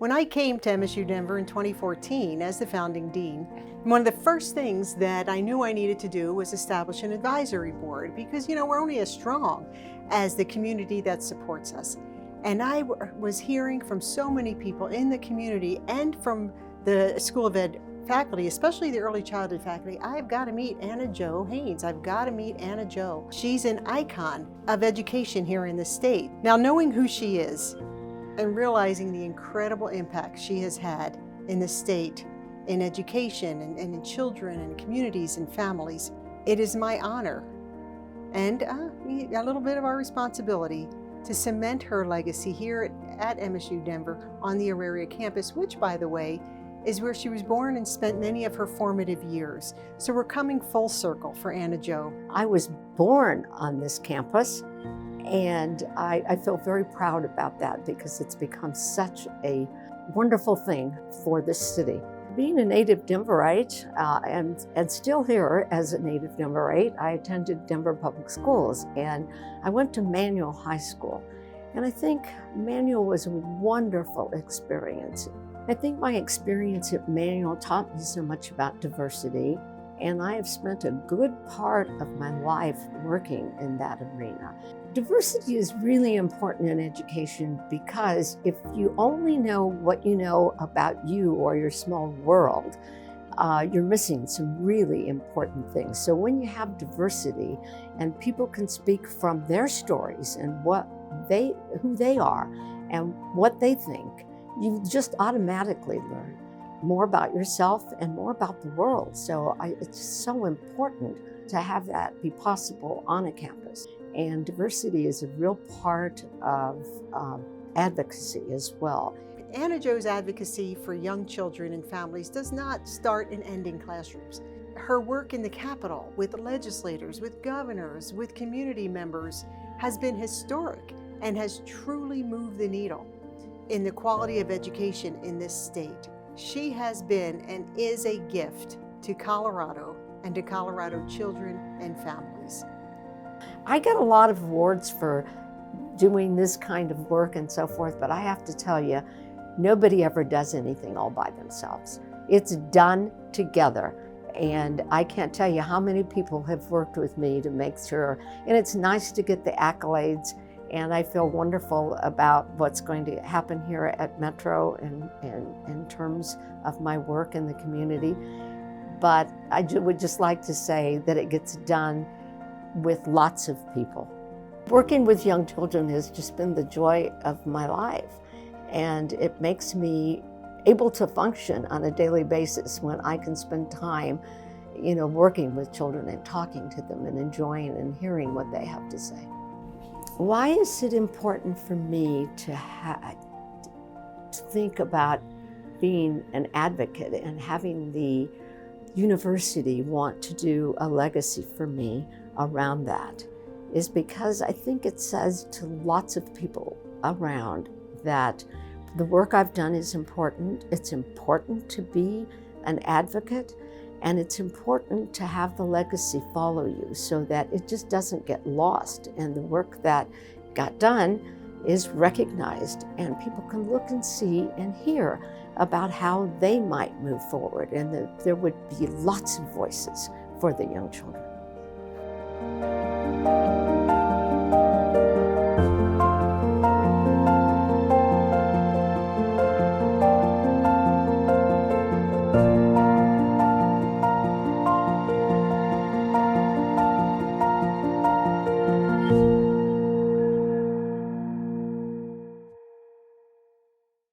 When I came to MSU Denver in 2014 as the founding dean, one of the first things that I knew I needed to do was establish an advisory board because, we're only as strong as the community that supports us. And I was hearing from so many people in the community and from the School of Ed faculty, especially the early childhood faculty, I've got to meet Jo Haynes. I've got to meet Jo. She's an icon of education here in the state. Now, knowing who she is and realizing the incredible impact she has had in the state, in education and in children and communities and families, it is my honor and a little bit of our responsibility to cement her legacy here at MSU Denver on the Auraria Campus, which, by the way, is where she was born and spent many of her formative years. So we're coming full circle for Jo. I was born on this campus, and I feel very proud about that because it's become such a wonderful thing for this city. Being a native Denverite and still here as a native Denverite, I attended Denver Public Schools and I went to Manual High School. And I think Manual was a wonderful experience. I think my experience at Manual taught me so much about diversity, and I have spent a good part of my life working in that arena. Diversity is really important in education because if you only know what you know about you or your small world, you're missing some really important things. So when you have diversity and people can speak from their stories and who they are and what they think, you just automatically learn more about yourself and more about the world. So it's so important to have that be possible on a campus. And diversity is a real part of advocacy as well. Jo's advocacy for young children and families does not start and end in classrooms. Her work in the Capitol with legislators, with governors, with community members has been historic and has truly moved the needle in the quality of education in this state. She has been and is a gift to Colorado and to Colorado children and families. I get a lot of awards for doing this kind of work and so forth, but I have to tell you, nobody ever does anything all by themselves. It's done together. And I can't tell you how many people have worked with me to make sure, and it's nice to get the accolades, and I feel wonderful about what's going to happen here at Metro in terms of my work in the community. But I would just like to say that it gets done with lots of people. Working with young children has just been the joy of my life, and it makes me able to function on a daily basis when I can spend time, working with children and talking to them and enjoying and hearing what they have to say. Why is it important for me to think about being an advocate and having the university want to do a legacy for me around that? Is because I think it says to lots of people around that the work I've done is important. It's important to be an advocate, and it's important to have the legacy follow you so that it just doesn't get lost, and the work that got done is recognized, and people can look and see and hear about how they might move forward, and that there would be lots of voices for the young children.